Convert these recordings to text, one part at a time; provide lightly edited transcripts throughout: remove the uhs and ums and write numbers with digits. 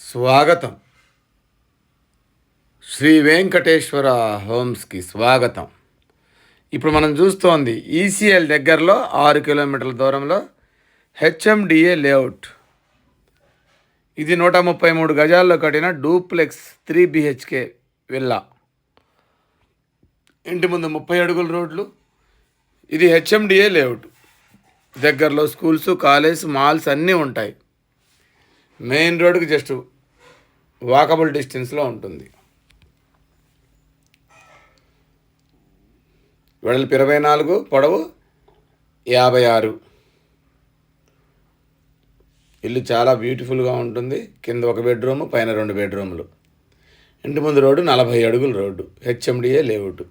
స్వాగతం. శ్రీ వెంకటేశ్వర హోమ్స్కి స్వాగతం. ఇప్పుడు మనం చూస్తోంది ఈసీఎల్ దగ్గరలో 6 కిలోమీటర్ల దూరంలో హెచ్ఎండిఏ లేఅవుట్. ఇది 133 గజాల్లో కట్టిన డూప్లెక్స్ 3 బిహెచ్కే విల్లా. ఇంటి ముందు 30 అడుగుల రోడ్లు. ఇది హెచ్ఎండిఏ లేఅవుట్. దగ్గరలో స్కూల్స్, కాలేజ్, మాల్స్ అన్నీ ఉంటాయి. మెయిన్ రోడ్డుకి జస్ట్ వాకబుల్ డిస్టెన్స్లో ఉంటుంది. వెడల్పు 24, పొడవు 56. ఇల్లు చాలా బ్యూటిఫుల్గా ఉంటుంది. కింద 1 బెడ్రూము, పైన 2 బెడ్రూములు. ఇంటి ముందు రోడ్డు 40 అడుగుల రోడ్డు. HMDA layout.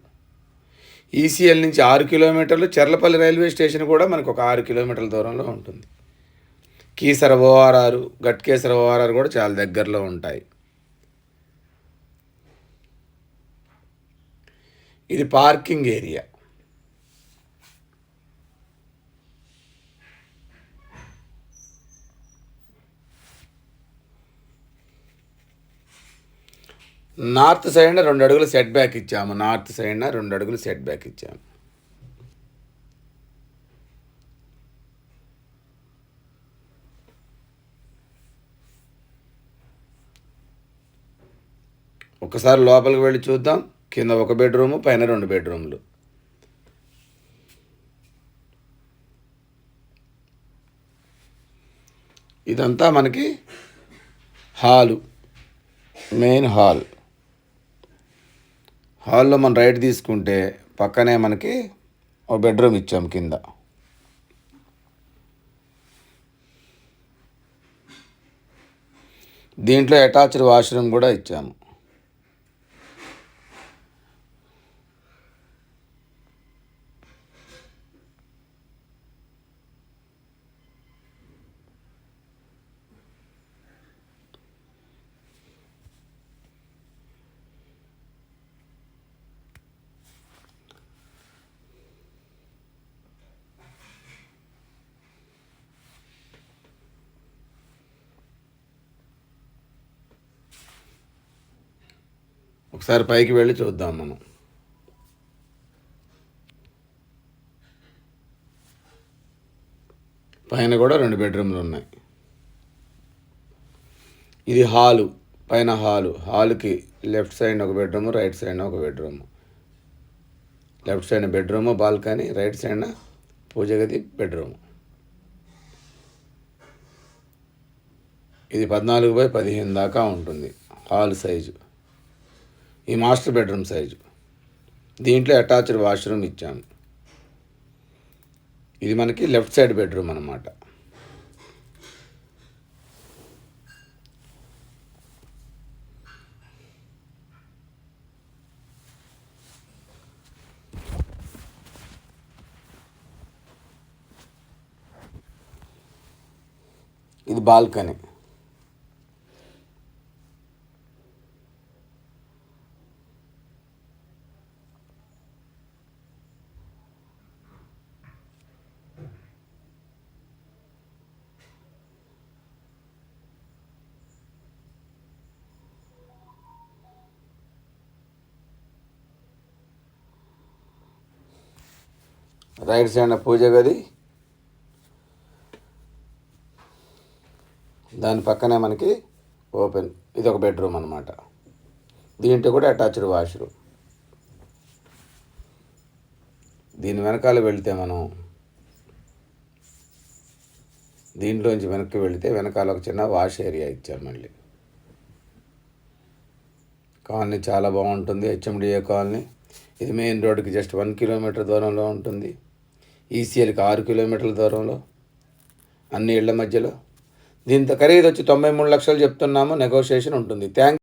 ఈసీఎల్ నుంచి 6 కిలోమీటర్లు. చెర్లపల్లి రైల్వే స్టేషన్ కూడా మనకు ఒక 6 కిలోమీటర్ల దూరంలో ఉంటుంది. కీసర ఓఆర్ఆర్, గట్కేసర ఓఆర్ఆర్ కూడా చాలా దగ్గరలో ఉంటాయి. ఇది పార్కింగ్ ఏరియా. నార్త్ సైడ్న 2 అడుగులు సెట్ బ్యాక్ ఇచ్చాము. నార్త్ సైడ్న 2 అడుగులు సెట్ బ్యాక్ ఇచ్చాము. ఒకసారి లోపలికి వెళ్ళి చూద్దాం. కింద 1 బెడ్రూము, పైన 2 బెడ్రూములు. ఇదంతా మనకి హాలు, మెయిన్ హాల్. హాల్లో మనం రైట్ తీసుకుంటే పక్కనే మనకి 1 బెడ్రూమ్ ఇచ్చాము కింద. దీంట్లో అటాచ్డ్ వాష్రూమ్ కూడా ఇచ్చాము. ఒకసారి పైకి వెళ్ళి చూద్దాం మనం. పైన కూడా 2 బెడ్రూమ్లు ఉన్నాయి. ఇది హాలు, పైన హాలు. హాలుకి left side 1 bedroom, right side 1 bedroom. Left side bedroom, balcony, right side పూజ గది, బెడ్రూము. ఇది 14x15 దాకా ఉంటుంది హాల్ సైజు. ఈ మాస్టర్ బెడ్రూమ్ సైజు. దీంట్లో అటాచ్డ్ వాష్రూమ్ ఇచ్చాము. ఇది మనకి లెఫ్ట్ సైడ్ బెడ్రూమ్ అన్నమాట. ఇది బాల్కనీ. రైట్ సైడ్ పూజ గది. దాని పక్కనే మనకి ఓపెన్. ఇది 1 బెడ్రూమ్ అన్నమాట. దీంట్లో కూడా అటాచ్డ్ వాష్రూమ్. దీని వెనకాల వెళితే మనం దీంట్లోంచి వెనక్కి వెళితే వెనకాల ఒక చిన్న వాష్ ఏరియా ఇచ్చారు. మళ్ళీ కాలనీ చాలా బాగుంటుంది. HMDA colony. ఇది మెయిన్ రోడ్డుకి జస్ట్ 1 కిలోమీటర్ దూరంలో ఉంటుంది. ఈసీఎల్కి 6 కిలోమీటర్ల దూరంలో, అన్ని ఇళ్ల మధ్యలో. దీంతో ఖరీదు వచ్చి 93 లక్షలు చెప్తున్నాము. నెగోషియేషన్ ఉంటుంది.